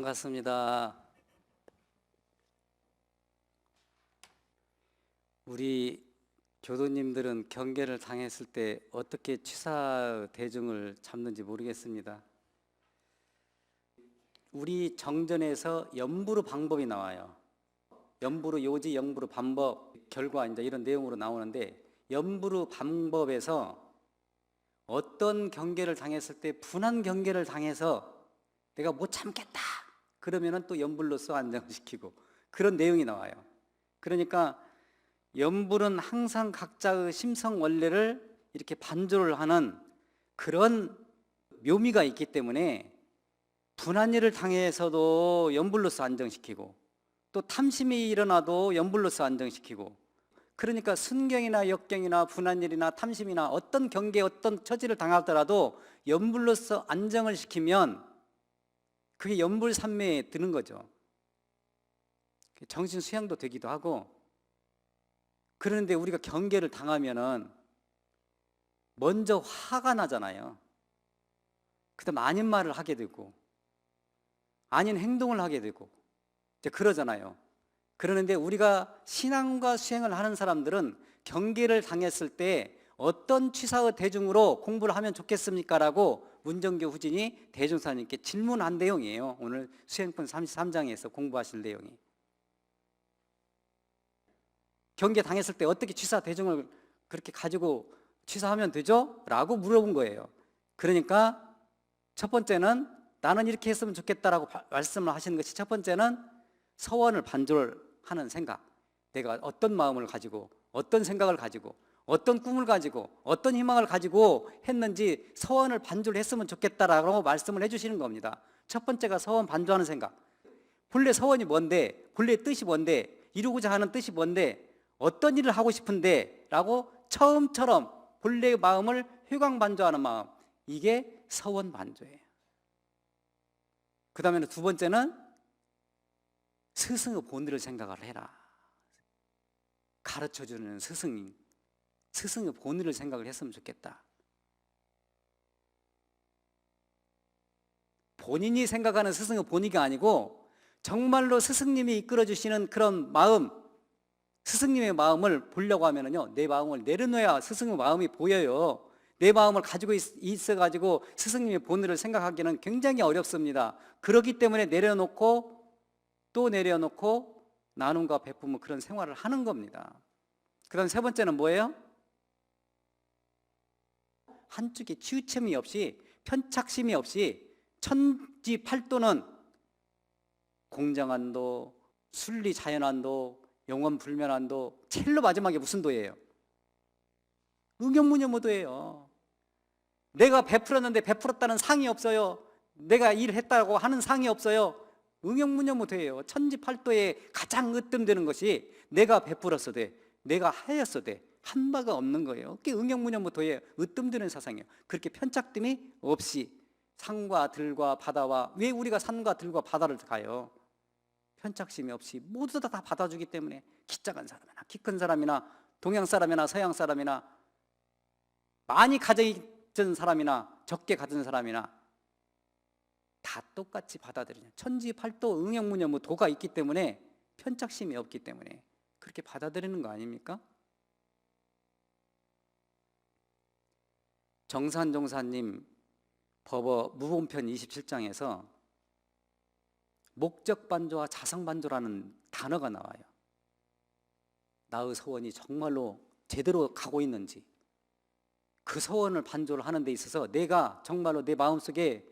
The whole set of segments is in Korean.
반갑습니다. 우리 교도님들은 경계를 당했을 때 어떻게 취사 대중을 잡는지 모르겠습니다. 우리 정전에서 염불의 방법이 나와요. 염불의 요지, 염불의 방법, 결과 이제 이런 내용으로 나오는데, 염불의 방법에서 어떤 경계를 당했을 때 분한 경계를 당해서 내가 못 참겠다 그러면은 또 염불로서 안정시키고, 그런 내용이 나와요. 그러니까 염불은 항상 각자의 심성 원래를 이렇게 반조를 하는 그런 묘미가 있기 때문에 분한 일을 당해서도 염불로서 안정시키고, 또 탐심이 일어나도 염불로서 안정시키고, 그러니까 순경이나 역경이나 분한 일이나 탐심이나 어떤 경계, 어떤 처지를 당하더라도 염불로서 안정을 시키면 그게 염불삼매에 드는 거죠. 정신 수양도 되기도 하고. 그런데 우리가 경계를 당하면은 먼저 화가 나잖아요. 그다음 아닌 말을 하게 되고 아닌 행동을 하게 되고 이제 그러잖아요. 그러는데 우리가 신앙과 수행을 하는 사람들은 경계를 당했을 때 어떤 취사의 대중으로 공부를 하면 좋겠습니까? 라고 문정교 후진이 대종사님께 질문한 내용이에요. 오늘 수행편 33장에서 공부하실 내용이. 경계 당했을 때 어떻게 취사 대중을 그렇게 가지고 취사하면 되죠? 라고 물어본 거예요. 그러니까 첫 번째는 나는 이렇게 했으면 좋겠다라고 말씀을 하시는 것이, 첫 번째는 서원을 반조하는 생각. 내가 어떤 마음을 가지고 어떤 생각을 가지고 어떤 꿈을 가지고 어떤 희망을 가지고 했는지 서원을 반조를 했으면 좋겠다라고 말씀을 해주시는 겁니다. 첫 번째가 서원 반조하는 생각. 본래 서원이 뭔데, 본래 뜻이 뭔데, 이루고자 하는 뜻이 뭔데, 어떤 일을 하고 싶은데 라고 처음처럼 본래의 마음을 회광반조하는 마음, 이게 서원 반조예요. 그 다음에는 두 번째는 스승의 본의를 생각을 해라. 가르쳐주는 스승의 본의를 생각을 했으면 좋겠다. 본인이 생각하는 스승의 본의가 아니고 정말로 스승님이 이끌어주시는 그런 마음, 스승님의 마음을 보려고 하면은요, 내 마음을 내려놓아야 스승의 마음이 보여요. 내 마음을 가지고 있어가지고 스승님의 본의를 생각하기는 굉장히 어렵습니다. 그렇기 때문에 내려놓고 또 내려놓고 나눔과 베푸는 그런 생활을 하는 겁니다. 그 다음 세 번째는 뭐예요? 한쪽에 치우침이 없이, 편착심이 없이 천지팔도는 공정한도, 순리자연한도, 영원불면한도, 첼로 마지막에 무슨 도예요? 응용무념무도예요. 내가 베풀었는데 베풀었다는 상이 없어요. 내가 일했다고 하는 상이 없어요. 응용무념무도예요. 천지팔도에 가장 으뜸되는 것이 내가 베풀었어 돼, 내가 하였어 돼, 한 바가 없는 거예요. 그게 응용무념무도예요. 으뜸되는 사상이에요. 그렇게 편착됨이 없이 산과 들과 바다와, 왜 우리가 산과 들과 바다를 가요? 편착심이 없이 모두 다 받아주기 때문에 키 작은 사람이나 키 큰 사람이나 동양 사람이나 서양 사람이나 많이 가진 사람이나 적게 가진 사람이나 다 똑같이 받아들이냐. 천지팔도 응용무념의 도가 있기 때문에, 편착심이 없기 때문에 그렇게 받아들이는 거 아닙니까? 정산종사님 법어 무본편 27장에서 목적반조와 자성반조라는 단어가 나와요. 나의 서원이 정말로 제대로 가고 있는지, 그 서원을 반조를 하는 데 있어서 내가 정말로 내 마음속에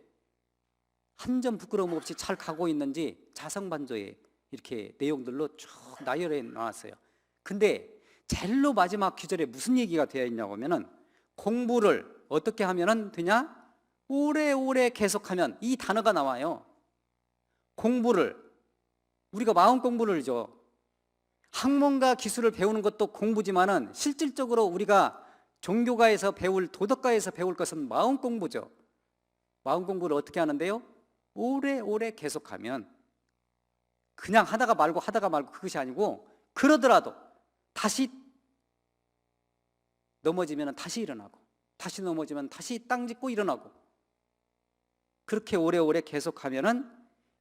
한 점 부끄러움 없이 잘 가고 있는지 자성반조의 이렇게 내용들로 쭉 나열해 놨어요. 근데 제일로 마지막 규절에 무슨 얘기가 되어 있냐고 하면은, 공부를 어떻게 하면 되냐? 오래오래 계속하면, 이 단어가 나와요. 공부를, 우리가 마음 공부를 하죠. 학문과 기술을 배우는 것도 공부지만은 실질적으로 우리가 종교가에서 배울, 도덕가에서 배울 것은 마음 공부죠. 마음 공부를 어떻게 하는데요? 오래오래 계속하면, 그냥 하다가 말고 그것이 아니고, 그러더라도 다시 넘어지면 다시 일어나고, 다시 넘어지면 다시 땅 짚고 일어나고, 그렇게 오래오래 계속하면은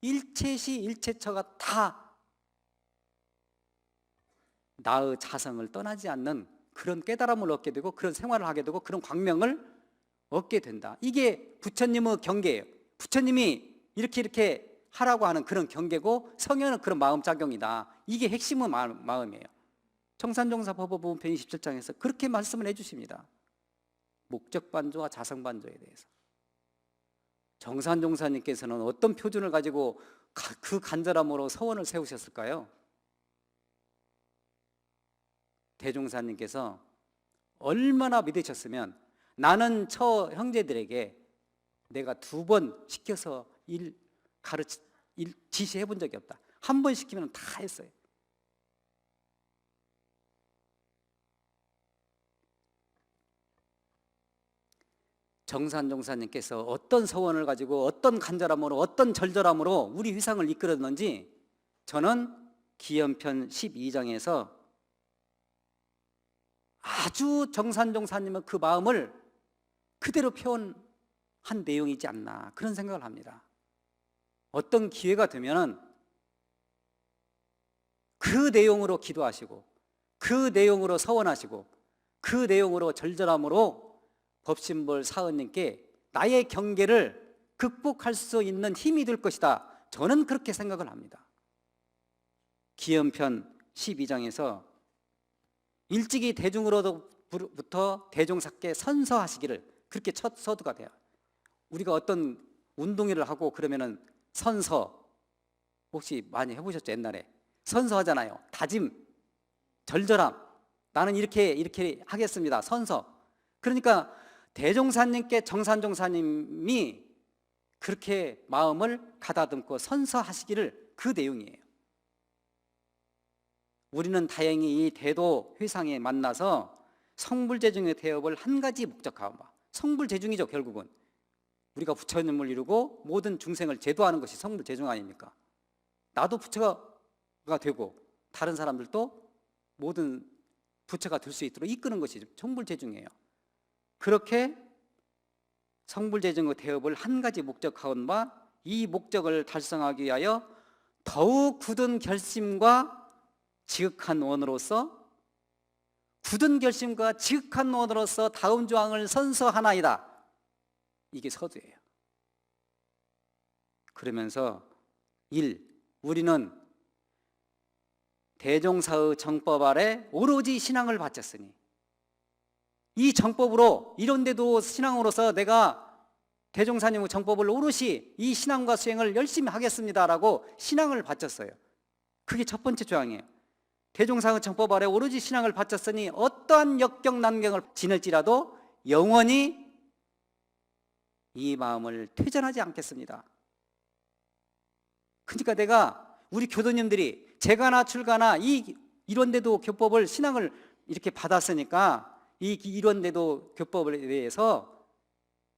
일체시 일체처가 다 나의 자성을 떠나지 않는 그런 깨달음을 얻게 되고 그런 생활을 하게 되고 그런 광명을 얻게 된다. 이게 부처님의 경계예요. 부처님이 이렇게 하라고 하는 그런 경계고 성현은 그런 마음작용이다. 이게 핵심의 마음이에요. 청산종사법어부분 편 27장에서 그렇게 말씀을 해주십니다. 목적반조와 자성반조에 대해서. 정산종사님께서는 어떤 표준을 가지고 그 간절함으로 서원을 세우셨을까요? 대종사님께서 얼마나 믿으셨으면 나는 저 형제들에게 내가 2번 시켜서 지시해 본 적이 없다. 1번 시키면 다 했어요. 정산종사님께서 어떤 서원을 가지고 어떤 간절함으로 어떤 절절함으로 우리 회상을 이끌었는지 저는 기연편 12장에서 아주 정산종사님의 그 마음을 그대로 표현한 내용이지 않나 그런 생각을 합니다. 어떤 기회가 되면은 그 내용으로 기도하시고 그 내용으로 서원하시고 그 내용으로 절절함으로 법신볼 사은님께 나의 경계를 극복할 수 있는 힘이 될 것이다. 저는 그렇게 생각을 합니다. 기연편 12장에서 일찍이 대중으로부터 대종사께 선서하시기를 그렇게 첫 서두가 돼요. 우리가 어떤 운동회를 하고 그러면은 선서 혹시 많이 해보셨죠? 옛날에 선서하잖아요. 다짐, 절절함. 나는 이렇게 하겠습니다. 선서. 그러니까 대종사님께 정산종사님이 그렇게 마음을 가다듬고 선서하시기를 그 내용이에요. 우리는 다행히 이 대도 회상에 만나서 성불재중의 태업을 한 가지 목적하고 성불재중이죠. 결국은 우리가 부처님을 이루고 모든 중생을 제도하는 것이 성불재중 아닙니까? 나도 부처가 되고 다른 사람들도 모든 부처가 될 수 있도록 이끄는 것이 성불재중이에요. 그렇게 성불재중의 태업을 한 가지 목적하온바 이 목적을 달성하기 위하여 더욱 굳은 결심과 지극한 원으로서 다음 조항을 선서하나이다. 이게 서두예요. 그러면서 1. 우리는 대종사의 정법 아래 오로지 신앙을 바쳤으니 이 정법으로 이런데도 신앙으로서 내가 대종사님의 정법을 오롯이 이 신앙과 수행을 열심히 하겠습니다라고 신앙을 바쳤어요. 그게 첫 번째 조항이에요. 대종사의 정법 아래 오로지 신앙을 바쳤으니 어떠한 역경 난경을 지낼지라도 영원히 이 마음을 퇴전하지 않겠습니다. 그러니까 내가 우리 교도님들이 재가나 출가나 이런데도 교법을 신앙을 이렇게 받았으니까 이런데도 교법에 대해서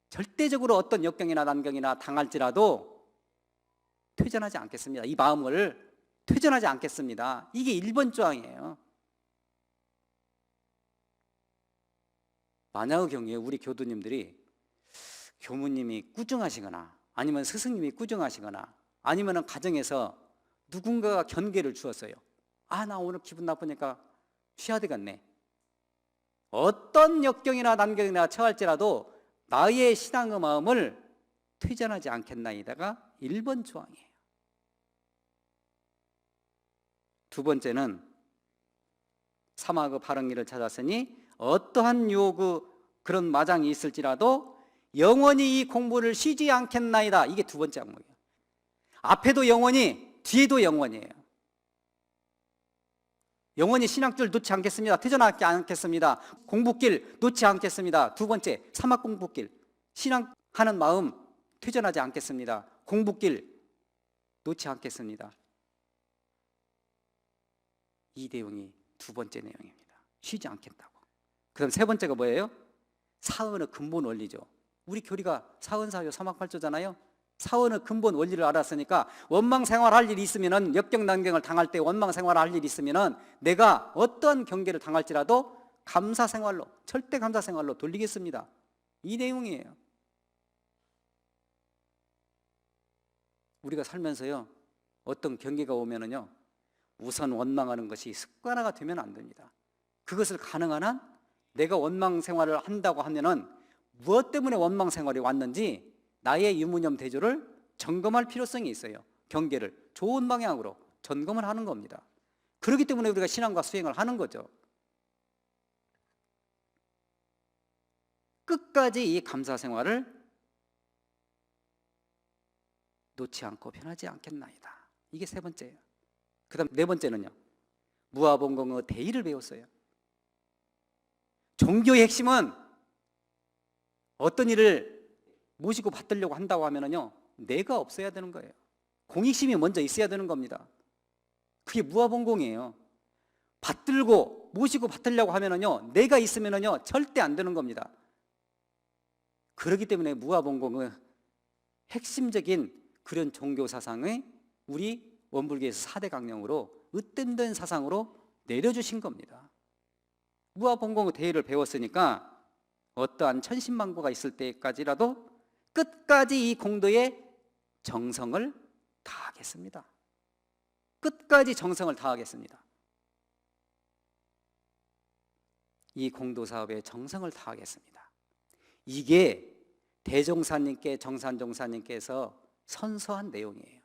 절대적으로 어떤 역경이나 난경이나 당할지라도 퇴전하지 않겠습니다. 이 마음을 퇴전하지 않겠습니다. 이게 1번 조항이에요. 만약의 경우에 우리 교도님들이 교무님이 꾸중하시거나 아니면 스승님이 꾸중하시거나 아니면 가정에서 누군가가 견계를 주었어요. 나 오늘 기분 나쁘니까 쉬어야 되겠네. 어떤 역경이나 난경이나 처할지라도 나의 신앙의 마음을 퇴전하지 않겠나이다가 1번 조항이에요. 두 번째는 사막의 바른길을 찾았으니 어떠한 그런 마장이 있을지라도 영원히 이 공부를 쉬지 않겠나이다. 이게 두 번째 항목이에요. 앞에도 영원히, 뒤에도 영원이에요. 영원히 신앙줄 놓지 않겠습니다. 퇴전하지 않겠습니다. 공부길 놓지 않겠습니다. 두 번째, 사막 공부길. 신앙하는 마음 퇴전하지 않겠습니다. 공부길 놓지 않겠습니다. 이 내용이 두 번째 내용입니다. 쉬지 않겠다고. 그다음 세 번째가 뭐예요? 사언의 근본 원리죠. 우리 교리가 사언사요 사막팔조잖아요. 사원의 근본 원리를 알았으니까 원망 생활할 일이 있으면은 역경난경을 당할 때 원망 생활할 일이 있으면은 내가 어떤 경계를 당할지라도 감사 생활로, 절대 감사 생활로 돌리겠습니다. 이 내용이에요. 우리가 살면서요, 어떤 경계가 오면은요, 우선 원망하는 것이 습관화가 되면 안 됩니다. 그것을 가능한 한 내가 원망 생활을 한다고 하면은 무엇 때문에 원망 생활이 왔는지 나의 유무념 대조를 점검할 필요성이 있어요. 경계를 좋은 방향으로 점검을 하는 겁니다. 그렇기 때문에 우리가 신앙과 수행을 하는 거죠. 끝까지 이 감사 생활을 놓지 않고 변하지 않겠나이다. 이게 세 번째예요. 그 다음 네 번째는요, 무아봉공의 대의를 배웠어요. 종교의 핵심은 어떤 일을 모시고 받들려고 한다고 하면은요, 내가 없어야 되는 거예요. 공익심이 먼저 있어야 되는 겁니다. 그게 무아봉공이에요. 받들고 모시고 받들려고 하면은요, 내가 있으면은요 절대 안 되는 겁니다. 그렇기 때문에 무아봉공의 핵심적인 그런 종교 사상의 우리 원불교에서 4대 강령으로 으뜸된 사상으로 내려주신 겁니다. 무아봉공의 대의를 배웠으니까 어떠한 천신만고가 있을 때까지라도 끝까지 이 공도에 정성을 다하겠습니다. 끝까지 정성을 다하겠습니다. 이 공도 사업에 정성을 다하겠습니다. 이게 대종사님께 정산종사님께서 선서한 내용이에요.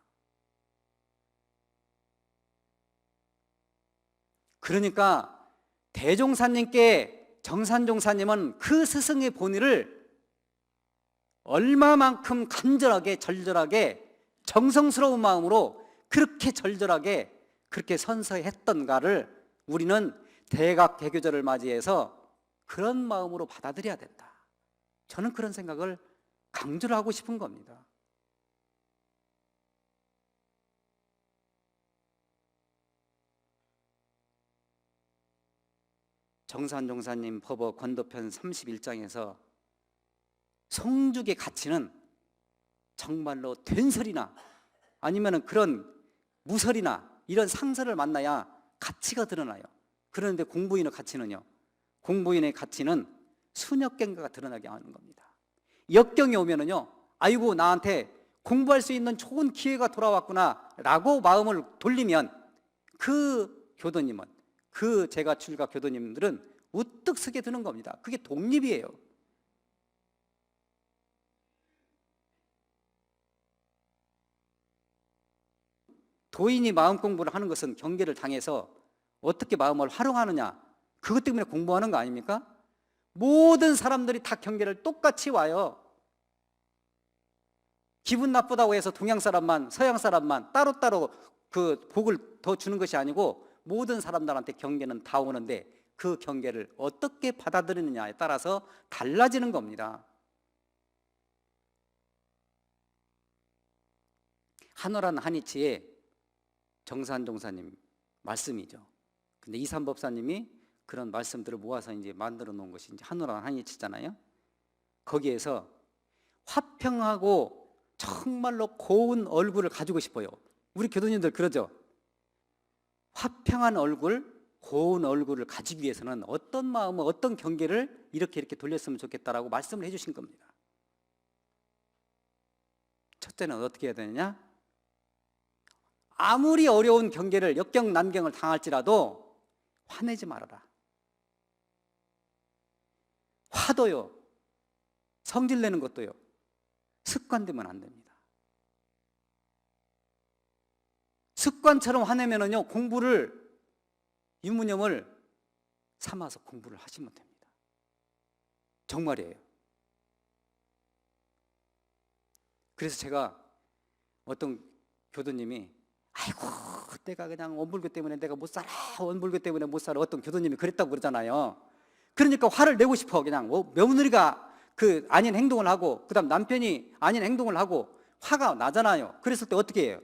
그러니까 대종사님께 정산종사님은 그 스승의 본의를 얼마만큼 간절하게 절절하게 정성스러운 마음으로 그렇게 절절하게 그렇게 선서했던가를 우리는 대각 개교절을 맞이해서 그런 마음으로 받아들여야 된다. 저는 그런 생각을 강조를 하고 싶은 겁니다. 정산종사님 법어 권도편 31장에서 성죽의 가치는 정말로 된설이나 아니면 그런 무설이나 이런 상설을 만나야 가치가 드러나요. 그런데 공부인의 가치는요, 공부인의 가치는 순역경가가 드러나게 하는 겁니다. 역경이 오면은요, 아이고 나한테 공부할 수 있는 좋은 기회가 돌아왔구나 라고 마음을 돌리면 그 교도님은, 그 제가 출가 교도님들은 우뚝 서게 되는 겁니다. 그게 독립이에요. 도인이 마음 공부를 하는 것은 경계를 당해서 어떻게 마음을 활용하느냐, 그것 때문에 공부하는 거 아닙니까? 모든 사람들이 다 경계를 똑같이 와요. 기분 나쁘다고 해서 동양 사람만, 서양 사람만 따로따로 그 복을 더 주는 것이 아니고 모든 사람들한테 경계는 다 오는데 그 경계를 어떻게 받아들이느냐에 따라서 달라지는 겁니다. 한월한 한이치의 정산종사님 말씀이죠. 근데 이삼법사님이 그런 말씀들을 모아서 이제 만들어 놓은 것이 이제 한월한 한이치잖아요. 거기에서 화평하고 정말로 고운 얼굴을 가지고 싶어요. 우리 교도님들 그러죠. 화평한 얼굴, 고운 얼굴을 가지기 위해서는 어떤 마음을, 어떤 경계를 이렇게 돌렸으면 좋겠다라고 말씀을 해주신 겁니다. 첫째는 어떻게 해야 되느냐? 아무리 어려운 경계를, 역경난경을 당할지라도 화내지 말아라. 화도요, 성질내는 것도요, 습관되면 안 됩니다. 습관처럼 화내면은요, 공부를, 유무념을 삼아서 공부를 하시면 됩니다. 정말이에요. 그래서 제가 어떤 교도님이 아이고 내가 그냥 원불교 때문에 내가 못 살아, 원불교 때문에 못 살아, 어떤 교도님이 그랬다고 그러잖아요. 그러니까 화를 내고 싶어. 그냥 며느리가 그 아닌 행동을 하고 그 다음 남편이 아닌 행동을 하고 화가 나잖아요. 그랬을 때 어떻게 해요?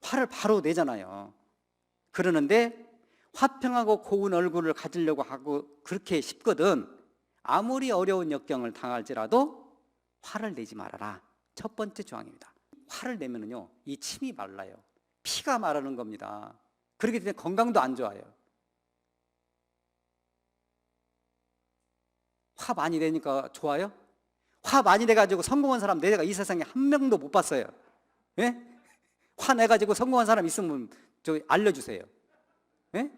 화를 바로 내잖아요. 그러는데 화평하고 고운 얼굴을 가지려고 하고 그렇게 싶거든. 아무리 어려운 역경을 당할지라도 화를 내지 말아라. 첫 번째 조항입니다. 화를 내면은요, 이 침이 말라요. 피가 마르는 겁니다. 그렇기 때문에 건강도 안 좋아요. 화 많이 내니까 좋아요? 화 많이 내가지고 성공한 사람 내가 이 세상에 한 명도 못 봤어요. 예? 화내가지고 성공한 사람 있으면 저 알려주세요. 예?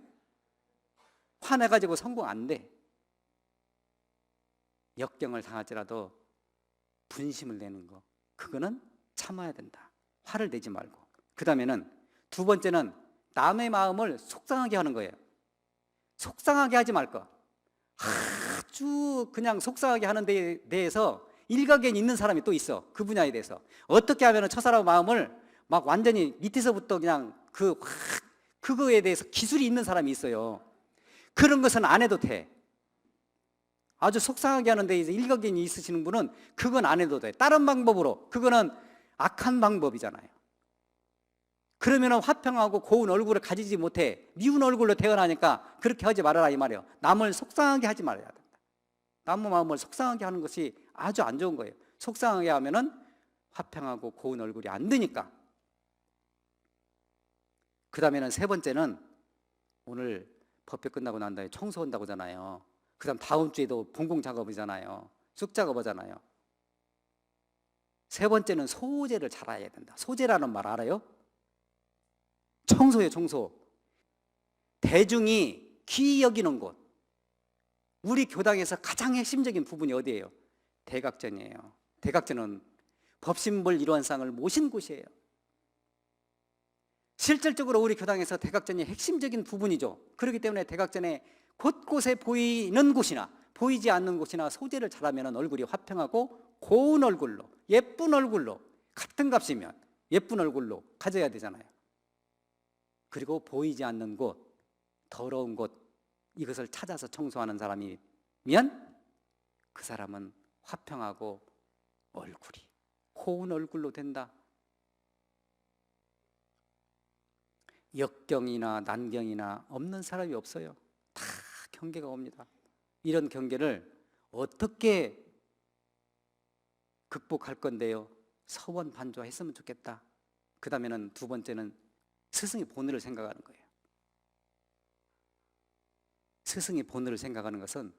화내가지고 성공 안 돼. 역경을 당할지라도 분심을 내는 거, 그거는 참아야 된다. 화를 내지 말고. 그 다음에는 두 번째는 남의 마음을 속상하게 하는 거예요. 속상하게 하지 말 거. 아주 그냥 속상하게 하는 데에 대해서 일가견 있는 사람이 또 있어. 그 분야에 대해서 어떻게 하면 저 사람 마음을 막 완전히 밑에서부터 그냥 그거에 대해서 기술이 있는 사람이 있어요. 그런 것은 안 해도 돼. 아주 속상하게 하는 데에 일가견이 있으시는 분은 그건 안 해도 돼. 다른 방법으로. 그거는 악한 방법이잖아요. 그러면 화평하고 고운 얼굴을 가지지 못해 미운 얼굴로 태어나니까 그렇게 하지 말아라 이 말이에요. 남을 속상하게 하지 말아야 된다. 남의 마음을 속상하게 하는 것이 아주 안 좋은 거예요. 속상하게 하면은 화평하고 고운 얼굴이 안 되니까. 그 다음에는 세 번째는 오늘 법회 끝나고 난 다음에 청소한다고 하잖아요. 그 다음 다음 주에도 공공 작업이잖아요. 쑥 작업하잖아요. 세 번째는 소재를 잘 알아야 된다. 소재라는 말 알아요? 청소예요, 청소. 대중이 귀히 여기는 곳. 우리 교당에서 가장 핵심적인 부분이 어디예요? 대각전이에요. 대각전은 법신불 일원상을 모신 곳이에요. 실질적으로 우리 교당에서 대각전이 핵심적인 부분이죠. 그렇기 때문에 대각전에 곳곳에 보이는 곳이나 보이지 않는 곳이나 소재를 잘하면 얼굴이 화평하고 고운 얼굴로, 예쁜 얼굴로, 같은 값이면 예쁜 얼굴로 가져야 되잖아요. 그리고 보이지 않는 곳, 더러운 곳, 이것을 찾아서 청소하는 사람이면 그 사람은 화평하고 얼굴이 고운 얼굴로 된다. 역경이나 난경이나 없는 사람이 없어요. 다 경계가 옵니다. 이런 경계를 어떻게 극복할 건데요? 서원 반조했으면 좋겠다. 그 다음에는 두 번째는 스승의 본의를 생각하는 거예요. 스승의 본의를 생각하는 것은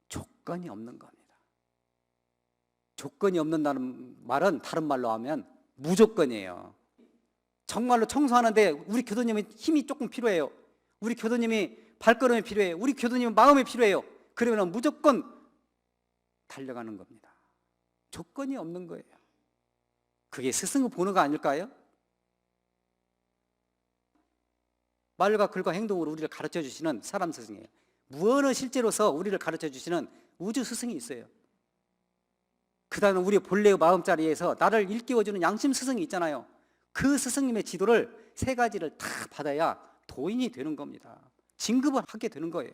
조건이 없는 겁니다. 조건이 없는다는 말은 다른 말로 하면 무조건이에요. 정말로 청소하는데 우리 교도님의 힘이 조금 필요해요. 우리 교도님이 발걸음이 필요해요. 우리 교도님의 마음이 필요해요. 그러면 무조건 달려가는 겁니다. 조건이 없는 거예요. 그게 스승의 본의가 아닐까요? 말과 글과 행동으로 우리를 가르쳐 주시는 사람 스승이에요. 무언을 실제로서 우리를 가르쳐 주시는 우주 스승이 있어요. 그 다음에 우리 본래의 마음자리에서 나를 일깨워주는 양심 스승이 있잖아요. 그 스승님의 지도를 세 가지를 다 받아야 도인이 되는 겁니다. 진급을 하게 되는 거예요.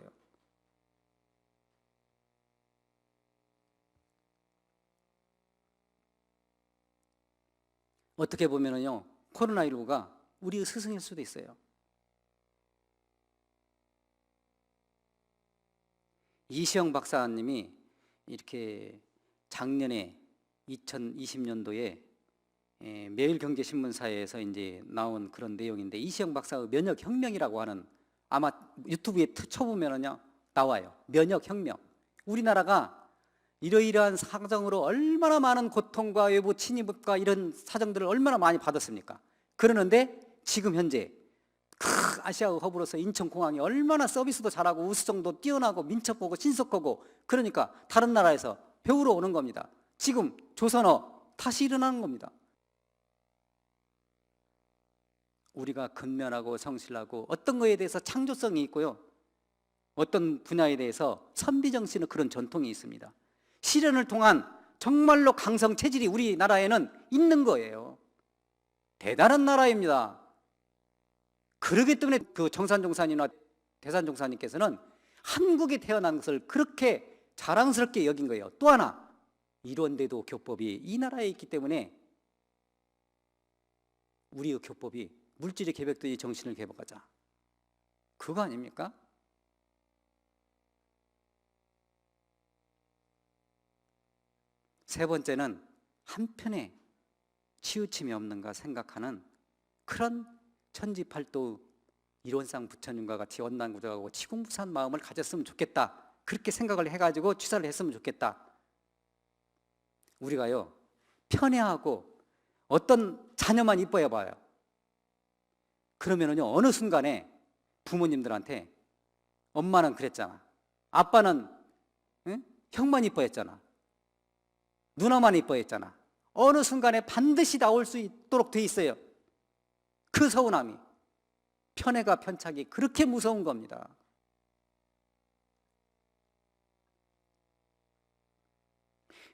어떻게 보면은요, 코로나19가 우리의 스승일 수도 있어요. 이시영 박사님이 이렇게 작년에 2020년도에 매일경제신문사에서 이제 나온 그런 내용인데, 이시영 박사의 면역혁명이라고 하는, 아마 유튜브에 쳐보면은요 나와요. 면역혁명. 우리나라가 이러이러한 사정으로 얼마나 많은 고통과 외부 침입과 이런 사정들을 얼마나 많이 받았습니까? 그러는데 지금 현재 아시아 허브로서 인천공항이 얼마나 서비스도 잘하고 우수정도 뛰어나고 민첩하고 신속하고, 그러니까 다른 나라에서 배우러 오는 겁니다. 지금 조선어 다시 일어나는 겁니다. 우리가 근면하고 성실하고 어떤 거에 대해서 창조성이 있고요, 어떤 분야에 대해서 선비정신의 그런 전통이 있습니다. 실현을 통한 정말로 강성 체질이 우리나라에는 있는 거예요. 대단한 나라입니다. 그렇기 때문에 그 정산종산이나 대산종사님께서는 한국에 태어난 것을 그렇게 자랑스럽게 여긴 거예요. 또 하나, 이런데도 교법이 이 나라에 있기 때문에 우리의 교법이 물질의 개벽되이 정신을 개벽하자, 그거 아닙니까? 세 번째는 한편에 치우침이 없는가 생각하는 그런 천지팔도 일원상 부처님과 같이 원난구조하고 치공부산 마음을 가졌으면 좋겠다. 그렇게 생각을 해가지고 취사를 했으면 좋겠다. 우리가요, 편애하고 어떤 자녀만 이뻐해 봐요. 그러면은요, 어느 순간에 부모님들한테 엄마는 그랬잖아, 아빠는 응? 형만 이뻐했잖아, 누나만 이뻐했잖아, 어느 순간에 반드시 나올 수 있도록 돼 있어요. 그 서운함이, 편애가 편착이 그렇게 무서운 겁니다.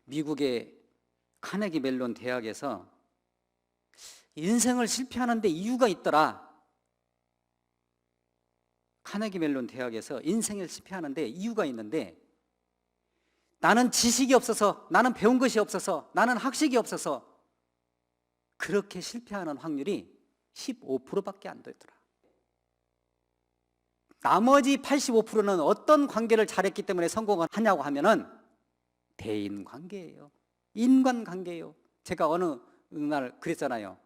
미국의 카네기 멜론 대학에서 인생을 실패하는데 이유가 있더라. 카네기 멜론 대학에서 인생을 실패하는데 이유가 있는데, 나는 지식이 없어서, 나는 배운 것이 없어서, 나는 학식이 없어서 그렇게 실패하는 확률이 15%밖에 안 되더라. 나머지 85%는 어떤 관계를 잘했기 때문에 성공을 하냐고 하면은 대인관계예요. 인간관계예요. 제가 어느 날 그랬잖아요.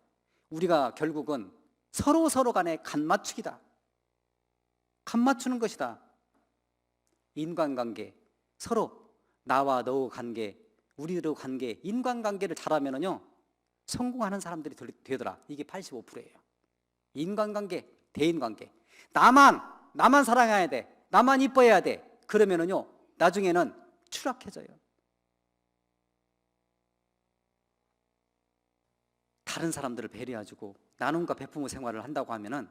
우리가 결국은 서로 간에 간 맞추기다. 간 맞추는 것이다. 인간관계, 서로 나와 너 관계, 우리로 관계, 인간관계를 잘하면은요, 성공하는 사람들이 되더라. 이게 85%예요. 인간관계, 대인관계. 나만 사랑해야 돼. 나만 이뻐해야 돼. 그러면은요, 나중에는 추락해져요. 다른 사람들을 배려해주고 나눔과 베푸는 생활을 한다고 하면은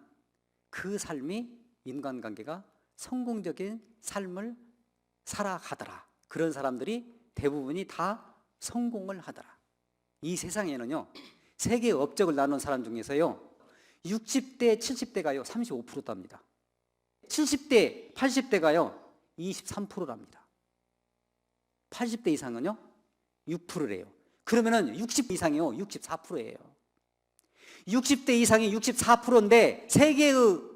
그 삶이, 인간관계가 성공적인 삶을 살아가더라. 그런 사람들이 대부분이 다 성공을 하더라. 이 세상에는요, 세계의 업적을 나눈 사람 중에서요, 60대, 70대가요 35%답니다. 70대, 80대가요 23%랍니다. 80대 이상은요 6%래요. 그러면은 60 이상이요 64%예요. 60대 이상이 64%인데 세계의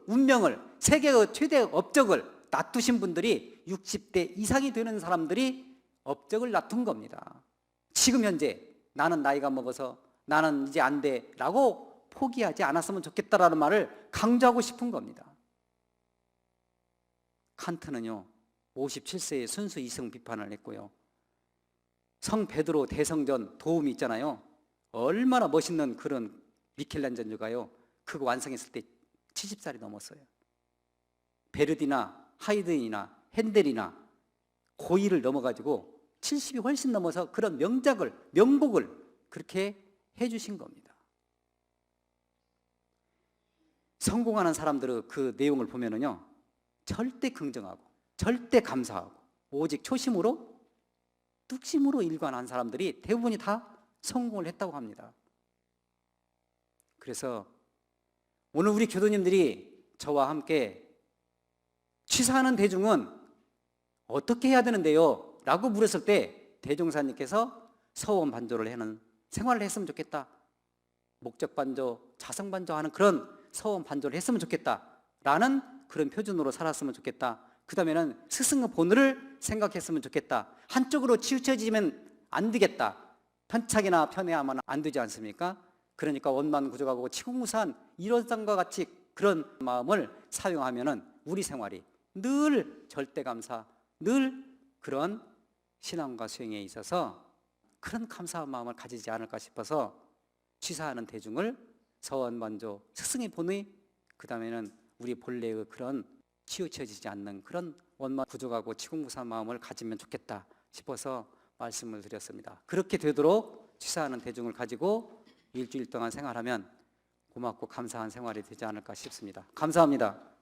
운명을, 세계의 최대 업적을 놔두신 분들이 60대 이상이 되는 사람들이 업적을 놔둔 겁니다. 지금 현재 나는 나이가 먹어서 나는 이제 안 돼 라고 포기하지 않았으면 좋겠다라는 말을 강조하고 싶은 겁니다. 칸트는요 57세에 순수 이성 비판을 했고요, 성 베드로 대성전 도움이 있잖아요. 얼마나 멋있는 그런 미켈란젤로가요, 그거 완성했을 때 70살이 넘었어요. 베르디나 하이든이나 핸델이나 고의를 넘어가지고 70이 훨씬 넘어서 그런 명곡을 그렇게 해주신 겁니다. 성공하는 사람들의 그 내용을 보면은요, 절대 긍정하고 절대 감사하고 오직 초심으로, 뚝심으로 일관한 사람들이 대부분이 다 성공을 했다고 합니다. 그래서 오늘 우리 교도님들이 저와 함께 취사하는 대중은 어떻게 해야 되는데요? 라고 물었을 때 대종사님께서 서원 반조를 하는 생활을 했으면 좋겠다, 목적 반조, 자성 반조하는 그런 서원 반조를 했으면 좋겠다 라는 그런 표준으로 살았으면 좋겠다. 그 다음에는 스승의 본을 생각했으면 좋겠다. 한쪽으로 치우쳐지면 안 되겠다. 편착이나 편애하면 안 되지 않습니까? 그러니까 원만 구족하고 치공무산 이런 쌍과 같이 그런 마음을 사용하면은 우리 생활이 늘 절대감사, 늘 그런 신앙과 수행에 있어서 그런 감사한 마음을 가지지 않을까 싶어서 취사하는 대중을 서원반조, 스승의 본의, 그 다음에는 우리 본래의 그런 치우쳐지지 않는 그런 원만 구족하고 치공무산 마음을 가지면 좋겠다 싶어서 말씀을 드렸습니다. 그렇게 되도록 취사하는 대중을 가지고 일주일 동안 생활하면 고맙고 감사한 생활이 되지 않을까 싶습니다. 감사합니다.